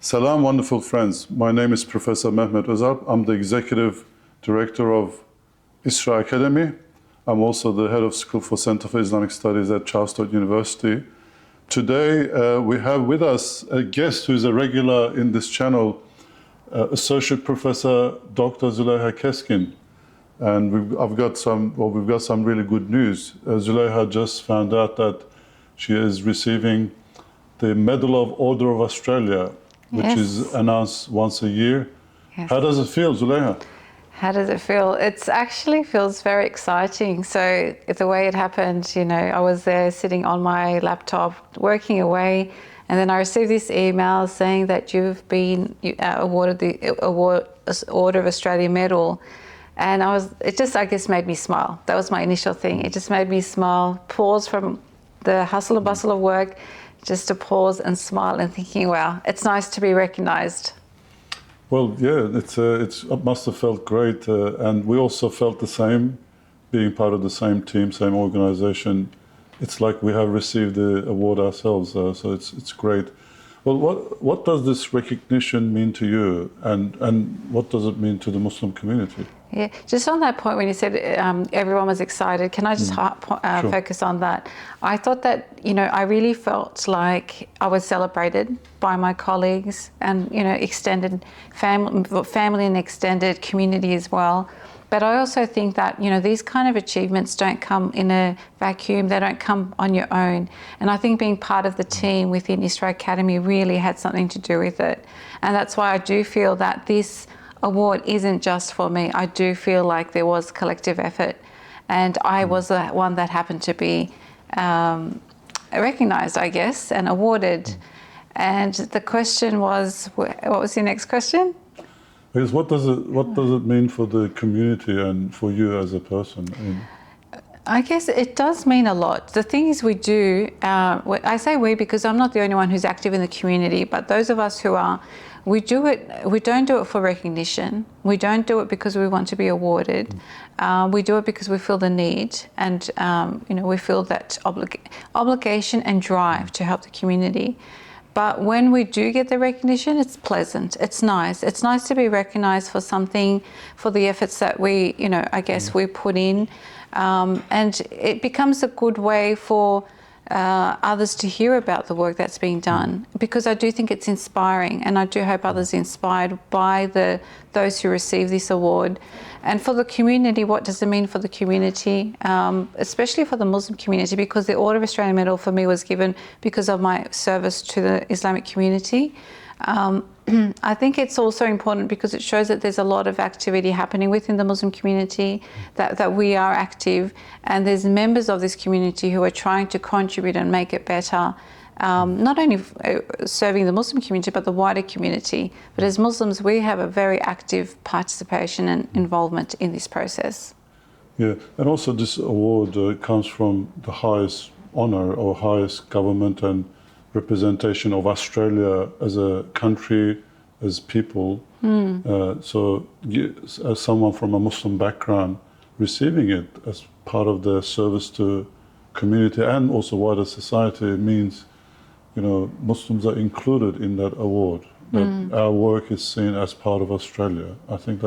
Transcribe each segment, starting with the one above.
Salam, wonderful friends. My name is Professor Mehmet Ozalp. I'm the Executive Director of ISRA Academy. I'm also the Head of School for Center for Islamic Studies at Charles Sturt University. Today, we have with us a guest who is a regular in this channel, Associate Professor Dr Zuleyha Keskin. And we've got some really good news. Zuleyha just found out that she is receiving the Medal of Order of Australia, which is announced once a year. Yes. How does it feel, Zuleyha? How does it feel? It actually feels very exciting. So the way it happened, I was there sitting on my laptop, working away, and then I received this email saying that you've been awarded the Order of Australia Medal. And it just, I guess, made me smile. That was my initial thing. It just made me smile, pause from the hustle and bustle of work, just to pause and smile and thinking, wow, it's nice to be recognized. Well, yeah, it must have felt great. And we also felt the same, being part of the same team, same organization. It's like we have received the award ourselves, so it's great. Well, what does this recognition mean to you, and what does it mean to the Muslim community? Yeah, just on that point when you said everyone was excited, can I just Sure. focus on that? I thought that, I really felt like I was celebrated by my colleagues and, extended family and extended community as well. But I also think that, these kind of achievements don't come in a vacuum, they don't come on your own. And I think being part of the team within ISRA Academy really had something to do with it. And that's why I do feel that this award isn't just for me. I do feel like there was collective effort, and I was the one that happened to be recognized, I guess, and awarded. And the question was, what was your next question? Because what does it mean for the community and for you as a person? I guess it does mean a lot. The thing is, we do, I say we because I'm not the only one who's active in the community, but those of us who are, we don't do it for recognition. We don't do it because we want to be awarded. We do it because we feel the need, and we feel that obligation and drive to help the community. But when we do get the recognition, it's pleasant, it's nice. It's nice to be recognized for something, for the efforts that we, I guess we put in. And it becomes a good way for others to hear about the work that's being done, because I do think it's inspiring, and I do hope others are inspired by those who receive this award. And for the community, what does it mean for the community, especially for the Muslim community, because the Order of Australia Medal for me was given because of my service to the Islamic community. I think it's also important because it shows that there's a lot of activity happening within the Muslim community, that we are active, and there's members of this community who are trying to contribute and make it better, not only serving the Muslim community but the wider community. But as Muslims, we have a very active participation and involvement in this process. Yeah, and also this award comes from the highest honor or highest government and representation of Australia as a country, as people. So as someone from a Muslim background, receiving it as part of the service to community and also wider society means, Muslims are included in that award, that our work is seen as part of Australia. I think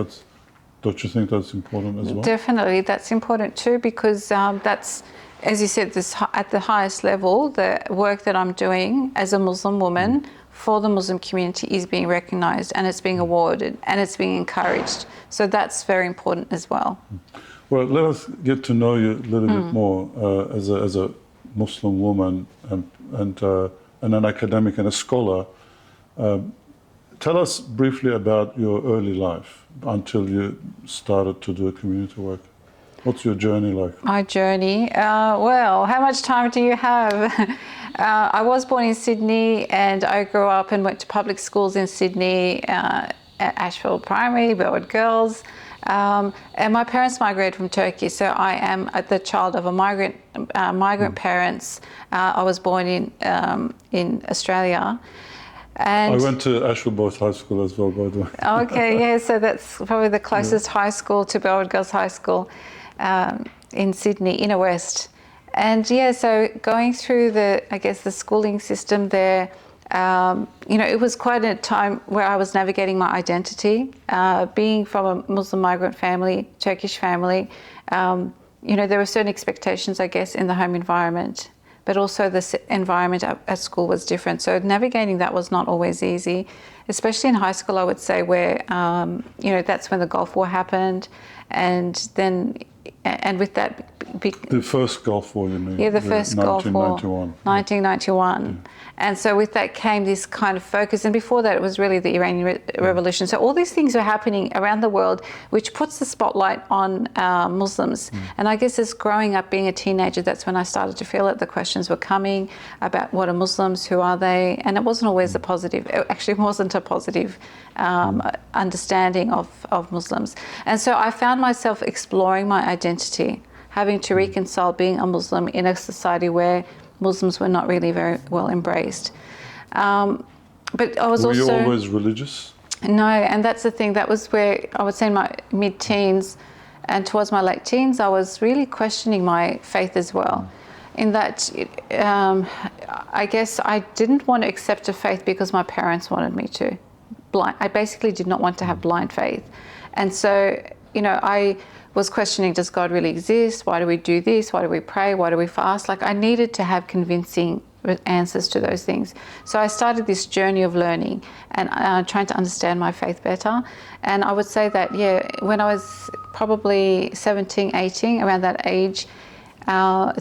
don't you think that's important as well? Definitely, that's important too, because that's, as you said, this at the highest level, the work that I'm doing as a Muslim woman for the Muslim community is being recognized, and it's being awarded, and it's being encouraged. So that's very important as well. Well, let us get to know you a little bit more as a Muslim woman and an academic and a scholar. Tell us briefly about your early life until you started to do community work. What's your journey like? My journey? Well, how much time do you have? I was born in Sydney, and I grew up and went to public schools in Sydney, at Ashfield Primary, Bellwood Girls. And my parents migrated from Turkey, so I am the child of a migrant parents. I was born in Australia. And I went to Ashfield Boys High School as well, by the way. Okay, yeah, so that's probably the closest high school to Bellwood Girls High School in Sydney, Inner West. And yeah, so going through the schooling system there, It was quite a time where I was navigating my identity, being from a Muslim migrant family, Turkish family. There were certain expectations, I guess, in the home environment, but also the environment at school was different. So navigating that was not always easy, especially in high school, I would say, where, that's when the Gulf War happened. And with that... The first Gulf War, you mean? Yeah, the first Gulf War. 1991. Yeah. And so with that came this kind of focus. And before that, it was really the Iranian Revolution. So all these things were happening around the world, which puts the spotlight on Muslims. And I guess as growing up, being a teenager, that's when I started to feel that the questions were coming about what are Muslims, who are they? And it wasn't always a positive, it actually wasn't a positive understanding of Muslims. And so I found myself exploring my identity, having to reconcile being a Muslim in a society where Muslims were not really very well embraced. But I was Were also... you always religious? No, and that's the thing. That was where I would say in my mid-teens and towards my late teens, I was really questioning my faith as well. In that, I guess I didn't want to accept a faith because my parents wanted me to. I basically did not want to have blind faith. And so, I was questioning, does God really exist? Why do we do this? Why do we pray? Why do we fast? Like, I needed to have convincing answers to those things. So I started this journey of learning and trying to understand my faith better. And I would say that, when I was probably 17, 18, around that age,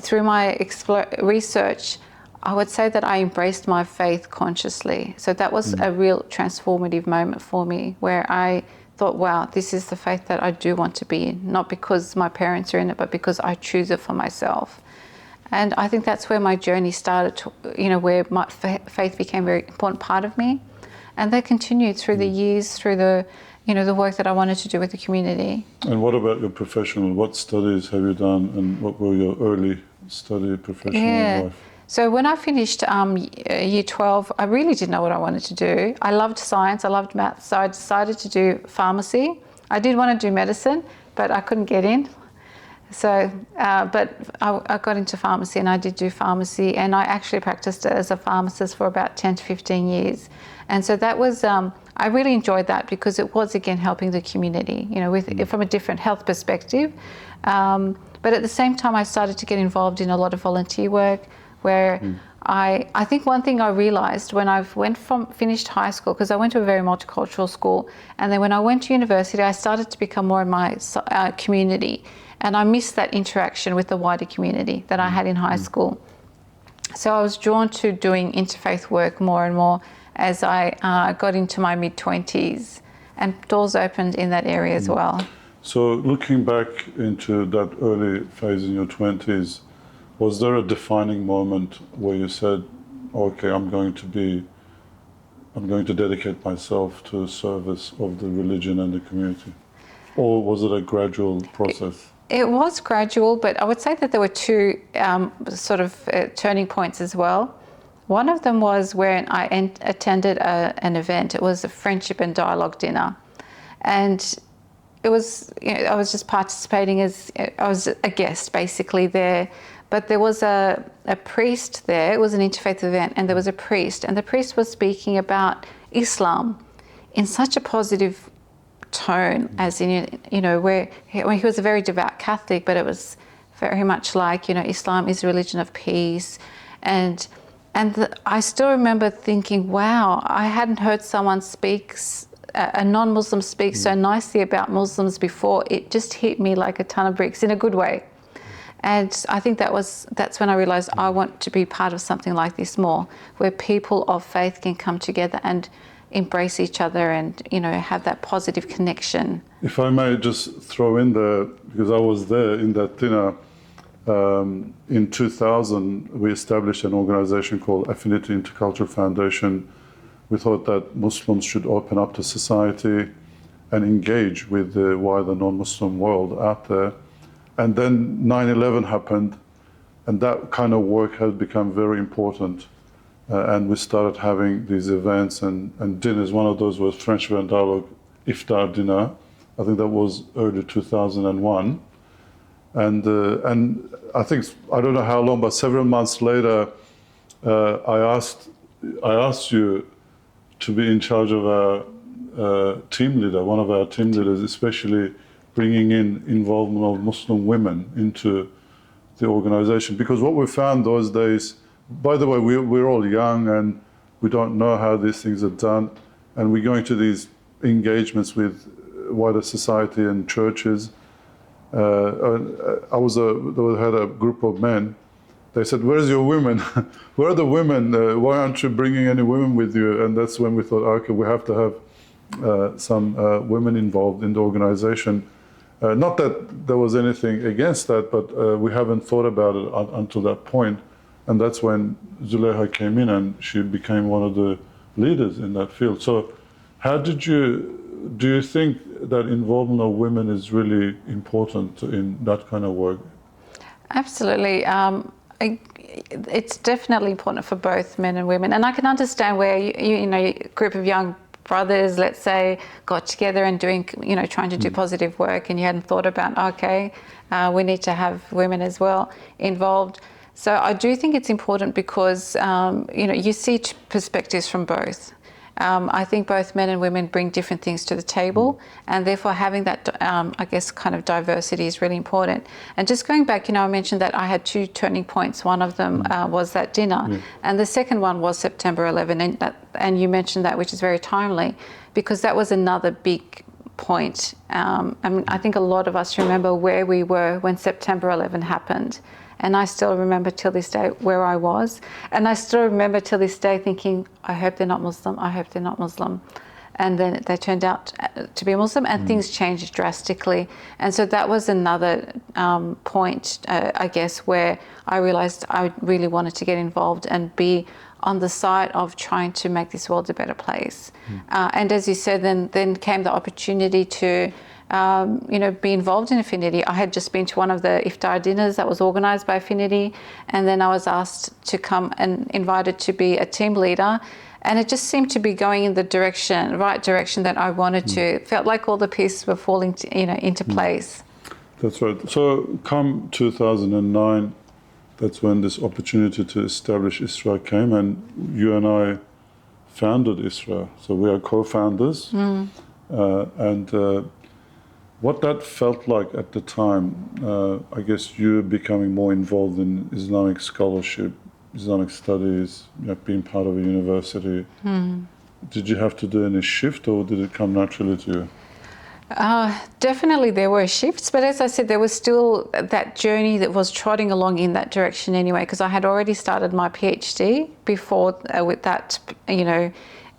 through my research, I would say that I embraced my faith consciously. So that was a real transformative moment for me, where I thought, wow, this is the faith that I do want to be in, not because my parents are in it, but because I choose it for myself. And I think that's where my journey started, where my faith became a very important part of me. And that continued through the years, through the work that I wanted to do with the community. And what about your professional? What studies have you done, and what were your early professional life? So when I finished year 12, I really didn't know what I wanted to do. I loved science, I loved maths, so I decided to do pharmacy. I did want to do medicine, but I couldn't get in. So, but I got into pharmacy, and I did do pharmacy, and I actually practiced as a pharmacist for about 10 to 15 years. And so that was, I really enjoyed that because it was, again, helping the community, from a different health perspective. But at the same time, I started to get involved in a lot of volunteer work, where I think one thing I realized when I finished high school, because I went to a very multicultural school, and then when I went to university, I started to become more in my community, and I missed that interaction with the wider community that I had in high school. So I was drawn to doing interfaith work more and more as I got into my mid-20s, and doors opened in that area as well. So looking back into that early phase in your 20s, was there a defining moment where you said, okay, I'm going to dedicate myself to service of the religion and the community? Or was it a gradual process? It was gradual, but I would say that there were two turning points as well. One of them was when I attended an event. It was a friendship and dialogue dinner. And it was, I was just participating I was a guest basically there. But there was a priest there. It was an interfaith event, and there was a priest, and the priest was speaking about Islam in such a positive tone, as in, where he was a very devout Catholic, but it was very much like, Islam is a religion of peace. And I still remember thinking, wow, I hadn't heard someone a non-Muslim speak so nicely about Muslims before. It just hit me like a ton of bricks in a good way. And I think that's when I realized I want to be part of something like this more, where people of faith can come together and embrace each other and, have that positive connection. If I may just throw in there, because I was there in that dinner, in 2000, we established an organization called Affinity Intercultural Foundation. We thought that Muslims should open up to society and engage with the wider non-Muslim world out there. And then 9/11 happened, and that kind of work has become very important. And we started having these events and dinners. One of those was Friendship and Dialogue Iftar dinner. I think that was early 2001. And I think, I don't know how long, but several months later, I asked I asked you to be in charge of our team leader, one of our team leaders, especially bringing in involvement of Muslim women into the organization. Because what we found those days, by the way, we're all young and we don't know how these things are done, and we're going to these engagements with wider society and churches. They had a group of men. They said, "Where's your women? Where are the women? Why aren't you bringing any women with you?" And that's when we thought, okay, we have to have some women involved in the organization. Not that there was anything against that, but we haven't thought about it until that point. And that's when Zuleyha came in and she became one of the leaders in that field. So do you think that involvement of women is really important in that kind of work? Absolutely. It's definitely important for both men and women. And I can understand where, a group of young brothers, let's say, got together and trying to do positive work, and you hadn't thought about, okay, we need to have women as well involved. So I do think it's important because, you see perspectives from both. I think both men and women bring different things to the table, and therefore having that, kind of diversity is really important. And just going back, I mentioned that I had 2 turning points. One of them was that dinner, and the second one was September 11, and you mentioned that, which is very timely, because that was another big point. I think a lot of us remember where we were when September 11 happened. And I still remember till this day where I was. And I still remember till this day thinking, I hope they're not Muslim, I hope they're not Muslim. And then they turned out to be Muslim, and things changed drastically. And so that was another point, where I realized I really wanted to get involved and be on the side of trying to make this world a better place. And as you said, then came the opportunity to be involved in Affinity. I had just been to one of the iftar dinners that was organised by Affinity, and then I was asked to come and invited to be a team leader, and it just seemed to be going in the right direction that I wanted to. It felt like all the pieces were falling into place. That's right. So come 2009, that's when this opportunity to establish ISRA came, and you and I founded ISRA. So we are co-founders, what that felt like at the time, I guess you becoming more involved in Islamic scholarship, Islamic studies, being part of a university. Did you have to do any shift, or did it come naturally to you? Definitely there were shifts, but as I said, there was still that journey that was trotting along in that direction anyway, because I had already started my PhD before with that,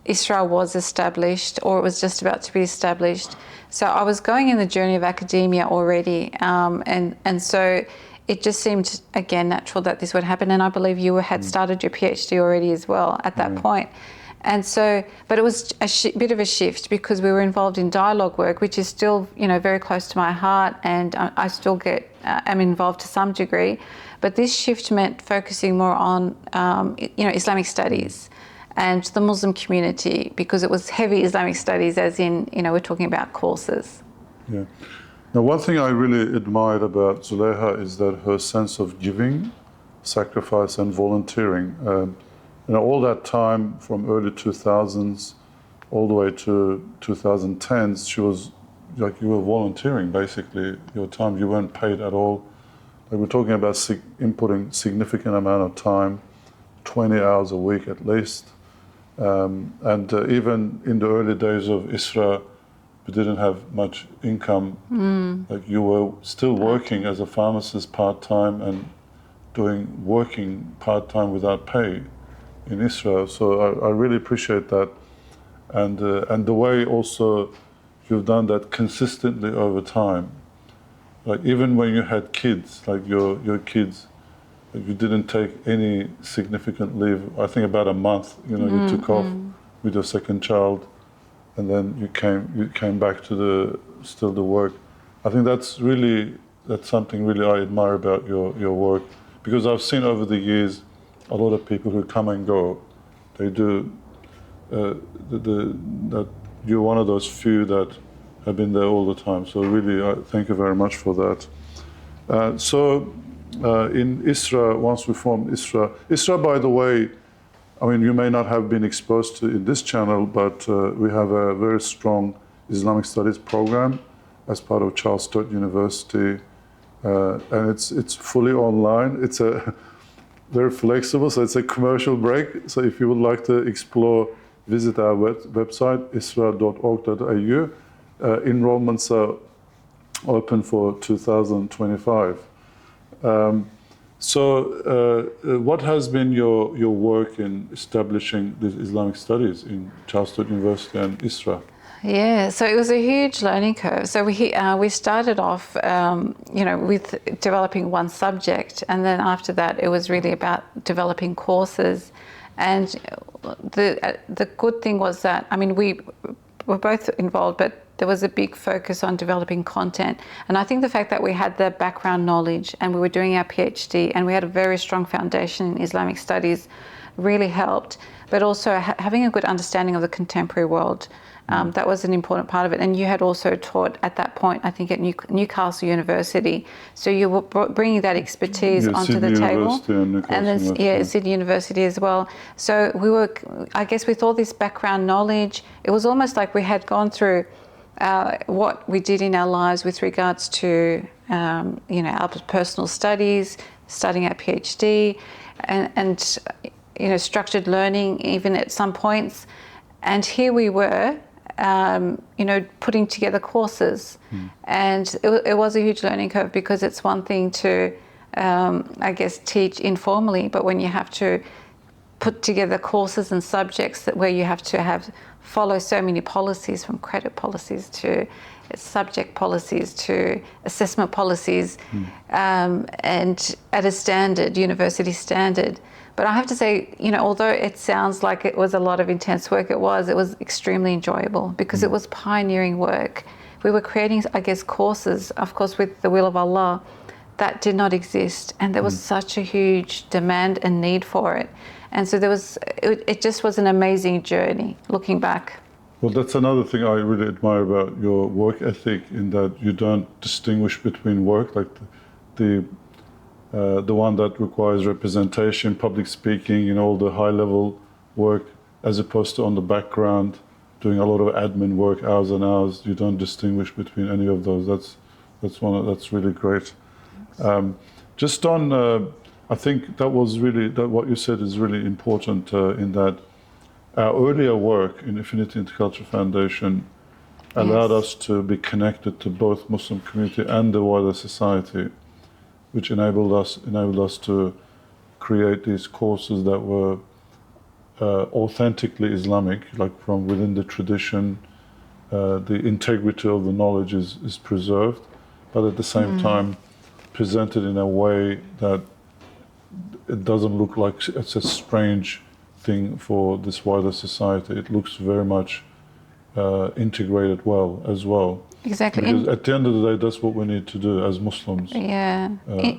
ISRA was established, or it was just about to be established. So I was going in the journey of academia already, and so it just seemed, again, natural that this would happen. And I believe you had started your PhD already as well at that point. And so, but it was a bit of a shift because we were involved in dialogue work, which is still, very close to my heart, and I still am involved to some degree. But this shift meant focusing more on, Islamic studies and the Muslim community, because it was heavy Islamic studies, as in, we're talking about courses. Yeah. Now, one thing I really admired about Zuleyha is that her sense of giving, sacrifice, and volunteering. All that time from early 2000s all the way to 2010s, she was like, you were volunteering basically your time. You weren't paid at all. Like, we're talking about inputting significant amount of time, 20 hours a week at least. Even in the early days of ISRA, we didn't have much income. Like, you were still working as a pharmacist part-time and working part-time without pay in ISRA. So I really appreciate that. And the way also you've done that consistently over time. Like, even when you had kids, like your kids, you didn't take any significant leave. I think about a month, you took off with your second child, and then you came back to the work. I think that's something really I admire about your work, because I've seen over the years a lot of people who come and go. They do that. You're one of those few that have been there all the time. So really, thank you very much for that. In ISRA, once we formed ISRA, by the way, I mean, you may not have been exposed to in this channel, but we have a very strong Islamic studies program as part of Charles Sturt University, and it's fully online. It's a very flexible, so it's a commercial break. So if you would like to explore, visit our website, isra.org.au. Enrollments are open for 2025. What has been your work in establishing the Islamic studies in Charles Sturt University and ISRA? Yeah, so it was a huge learning curve. So we started off, with developing one subject, and then after that, it was really about developing courses. And the good thing was that, I mean, we were both involved, but there was a big focus on developing content. And I think the fact that we had the background knowledge and we were doing our PhD and we had a very strong foundation in Islamic studies really helped, but also having a good understanding of the contemporary world. That was an important part of it. And you had also taught at that point, I think, at Newcastle University. So you were bringing that expertise onto Sydney the table. University and Newcastle University. Sydney University as well. So we were, I guess, with all this background knowledge, it was almost like we had gone through what we did in our lives with regards to, our personal studies, studying our PhD, and structured learning even at some points. And here we were, putting together courses. And it was a huge learning curve, because it's one thing to, teach informally, but when you have to put together courses and subjects where you have to follow so many policies, from credit policies to subject policies to assessment policies, and at a standard, university standard. But I have to say, although it sounds like it was a lot of intense work, it was extremely enjoyable, because it was pioneering work. We were creating, courses, of course, with the will of Allah, that did not exist. And there was such a huge demand and need for it. And so it just was an amazing journey, looking back. Well, that's another thing I really admire about your work ethic, in that you don't distinguish between work, like the one that requires representation, public speaking, all the high-level work, as opposed to on the background, doing a lot of admin work, hours and hours. You don't distinguish between any of those. That's really great. Just on, I think that what you said is really important, in that our earlier work in Affinity Intercultural Foundation allowed us to be connected to both Muslim community and the wider society, which enabled us to create these courses that were authentically Islamic, like from within the tradition. The integrity of the knowledge is preserved, but at the same time presented in a way that it doesn't look like it's a strange thing for this wider society. It looks very much integrated well as well. Exactly. Because at the end of the day, that's what we need to do as Muslims. Yeah,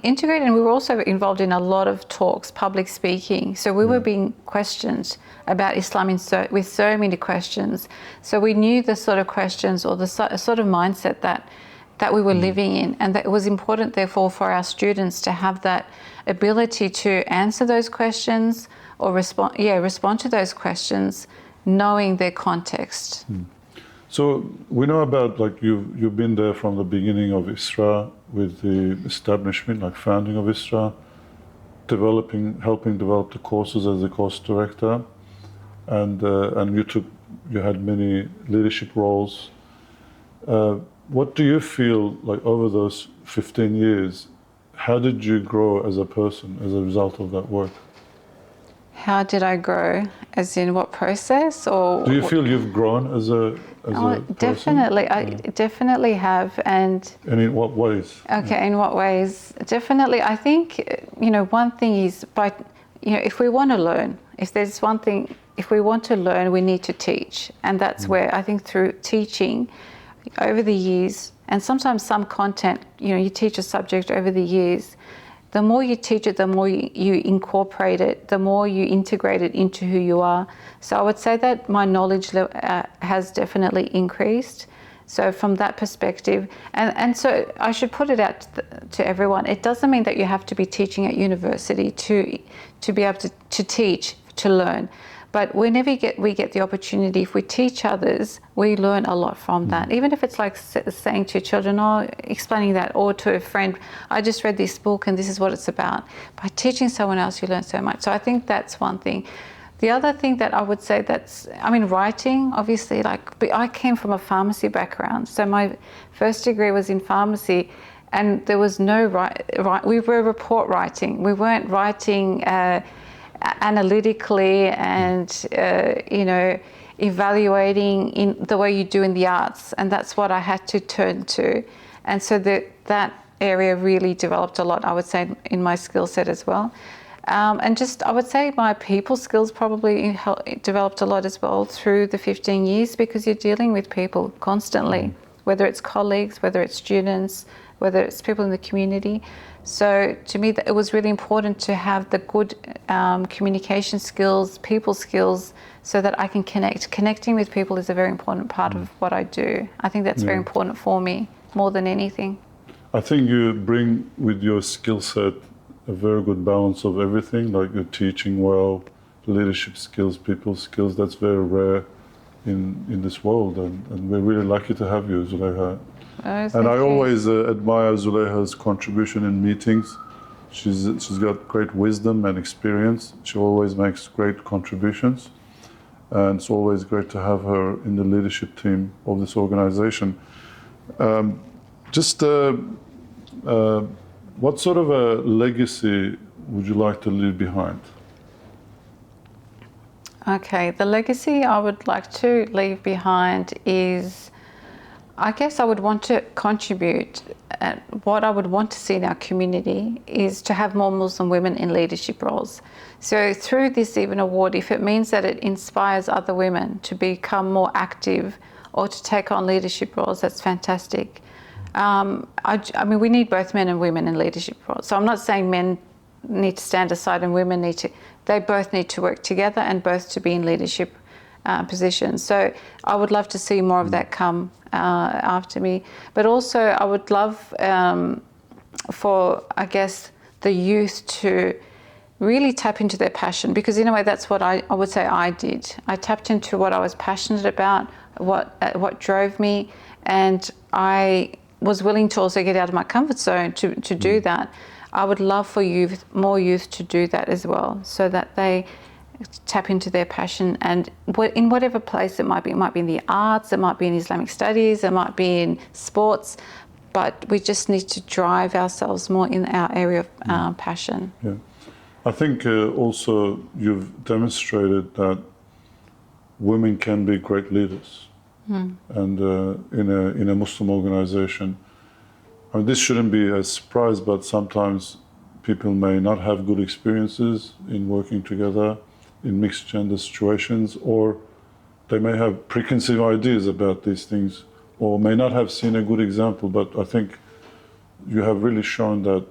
integrated. And we were also involved in a lot of talks, public speaking. So we were being questioned about Islam with so many questions. So we knew the sort of questions, or the sort of mindset that we were living in, and that it was important, therefore, for our students to have that ability to answer those questions, or respond to those questions, knowing their context. So we know about, like, you've been there from the beginning of ISRA, with the establishment, like founding of ISRA, helping develop the courses as the course director, and you had many leadership roles. What do you feel like over those 15 years? How did you grow as a person as a result of that work? How did I grow? As in what process? Or do you feel you've grown as a person? Definitely. I definitely have. And in what ways? Okay, in what ways? Definitely. I think, one thing is, if we want to learn, if there's one thing, if we want to learn, we need to teach. And that's where I think, through teaching over the years, and sometimes some content, you teach a subject over the years, the more you teach it, the more you incorporate it, the more you integrate it into who you are. So I would say that my knowledge has definitely increased. So from that perspective, and so I should put it out to everyone, it doesn't mean that you have to be teaching at university to be able to teach to learn. But whenever we get the opportunity, if we teach others, we learn a lot from that. Even if it's like saying to your children, or explaining that, or to a friend, I just read this book and this is what it's about. By teaching someone else, you learn so much. So I think that's one thing. The other thing that I would say writing, obviously, I came from a pharmacy background. So my first degree was in pharmacy, and there was no we were report writing. We weren't writing analytically and evaluating in the way you do in the arts, and that's what I had to turn to. And so that area really developed a lot, I would say, in my skill set as well. And just, I would say my people skills probably developed a lot as well through the 15 years, because you're dealing with people constantly, whether it's colleagues, whether it's students, whether it's people in the community. So to me, it was really important to have the good communication skills, people skills, so that I can connect. Connecting with people is a very important part of what I do. I think that's very important for me, more than anything. I think you bring with your skill set a very good balance of everything, like you're teaching well, leadership skills, people skills. That's very rare in this world, and we're really lucky to have you, Zuleyha. And I always admire Zuleyha's contribution in meetings. She's got great wisdom and experience. She always makes great contributions, and it's always great to have her in the leadership team of this organization. What sort of a legacy would you like to leave behind? Okay, the legacy I would like to leave behind is, I guess I would want to contribute. What I would want to see in our community is to have more Muslim women in leadership roles. So through this even award, if it means that it inspires other women to become more active or to take on leadership roles, that's fantastic. I mean, we need both men and women in leadership roles. So I'm not saying men need to stand aside and women they both need to work together and both to be in leadership positions. So I would love to see more of that come after me. But also I would love for, I guess, the youth to really tap into their passion, because in a way that's what I would say I did. I tapped into what I was passionate about, what drove me, and I was willing to also get out of my comfort zone to do that. I would love for more youth to do that as well, so that they tap into their passion, and in whatever place it might be in the arts, it might be in Islamic studies, it might be in sports, but we just need to drive ourselves more in our area of passion. Yeah, I think also you've demonstrated that women can be great leaders. And in a Muslim organization, I mean, this shouldn't be a surprise, but sometimes people may not have good experiences in working together in mixed gender situations, or they may have preconceived ideas about these things, or may not have seen a good example. But I think you have really shown that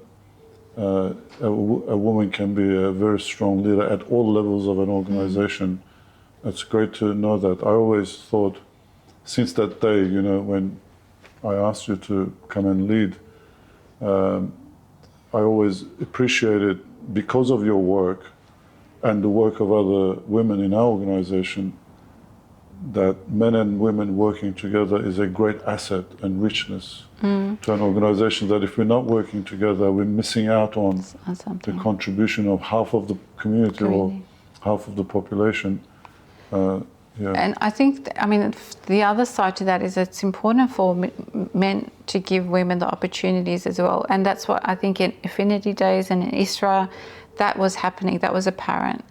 a woman can be a very strong leader at all levels of an organization. It's great to know that. I always thought, since that day, when I asked you to come and lead, I always appreciated, because of your work and the work of other women in our organization, that men and women working together is a great asset and richness to an organization, that if we're not working together, we're missing out on the contribution of half of the community or half of the population. And I think, the other side to that is it's important for men to give women the opportunities as well. And that's what I think in Affinity Days and in ISRA, that was happening, that was apparent.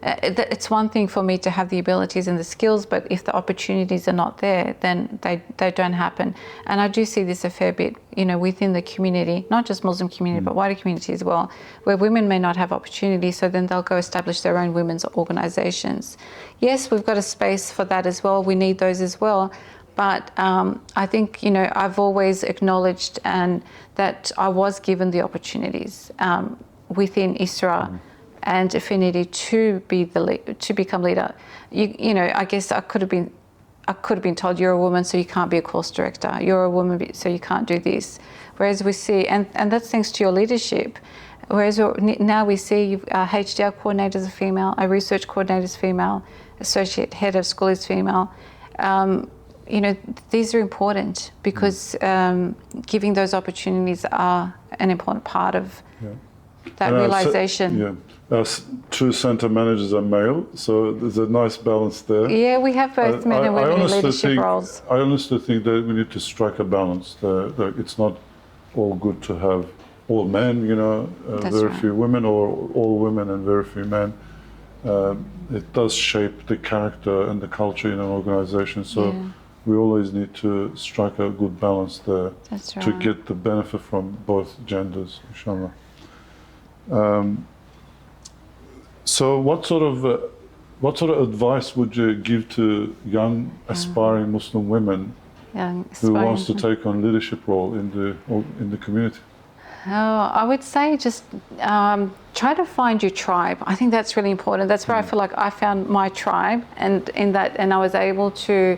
It's one thing for me to have the abilities and the skills, but if the opportunities are not there, then they don't happen. And I do see this a fair bit, within the community, not just Muslim community, but wider community as well, where women may not have opportunities, so then they'll go establish their own women's organizations. Yes, we've got a space for that as well. We need those as well. But I think, I've always acknowledged that I was given the opportunities within ISRA and Affinity to become leader. I guess I could have been told, you're a woman, so you can't be a course director. You're a woman, so you can't do this. Whereas we see, and that's thanks to your leadership, Whereas now we see our HDR coordinator is a female, our research coordinator is female, associate head of school is female. You know, these are important because giving those opportunities are an important part of that realization. Our two centre managers are male, so there's a nice balance there. Yeah, we have both men and women in leadership roles. I honestly think that we need to strike a balance. That it's not all good to have all men, you know, very few women, or all women and very few men. It does shape the character and the culture in an organisation. So we always need to strike a good balance there to get the benefit from both genders, inshallah. So what sort of advice would you give to young aspiring Muslim women who wants to take on leadership role in the community? I would say just try to find your tribe. I think that's really important. That's where I feel like I found my tribe, and I was able to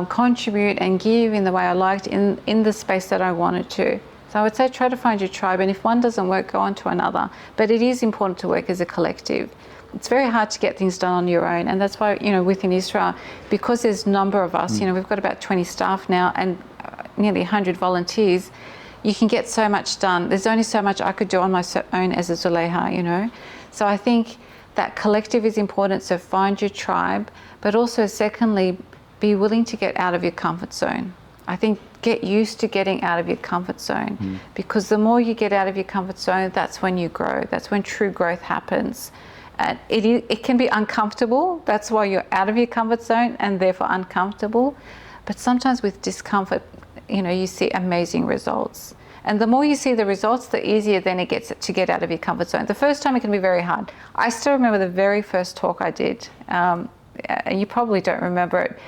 contribute and give in the way I liked in the space that I wanted to. So I would say try to find your tribe, and if one doesn't work, go on to another. But it is important to work as a collective. It's very hard to get things done on your own, and that's why, you know, within ISRA, because there's a number of us, you know, we've got about 20 staff now and nearly 100 volunteers, you can get so much done. There's only so much I could do on my own as a Zuleyha, you know. So I think that collective is important, so find your tribe, but also secondly, be willing to get out of your comfort zone. I think get used to getting out of your comfort zone, because the more you get out of your comfort zone, that's when you grow. That's when true growth happens. And it can be uncomfortable. That's why you're out of your comfort zone and therefore uncomfortable. But sometimes with discomfort, you know, you see amazing results. And the more you see the results, the easier then it gets to get out of your comfort zone. The first time it can be very hard. I still remember the very first talk I did. And you probably don't remember it.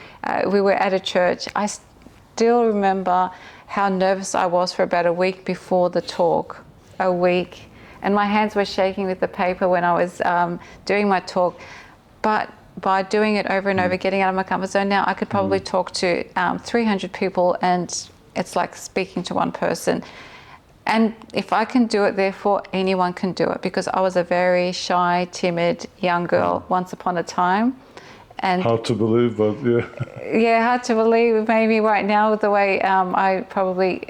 We were at a church. I still remember how nervous I was for about a week before the talk. A week. And my hands were shaking with the paper when I was doing my talk. But by doing it over and over, getting out of my comfort zone, now I could probably talk to 300 people, and it's like speaking to one person. And if I can do it, therefore anyone can do it, because I was a very shy, timid young girl once upon a time. And hard to believe, but yeah, hard to believe maybe right now with the way I probably,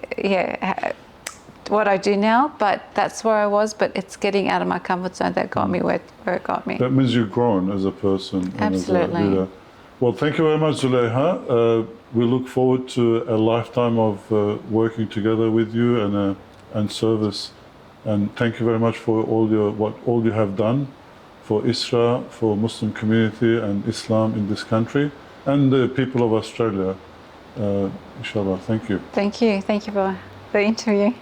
what I do now, but that's where I was. But it's getting out of my comfort zone that got me where it got me. That means you've grown as a person. Absolutely. And as a leader. Well, thank you very much, Zuleyha. We look forward to a lifetime of working together with you and service. And thank you very much for all you have done for ISRA, for Muslim community and Islam in this country, and the people of Australia. Inshallah, thank you. Thank you. Thank you for the interview.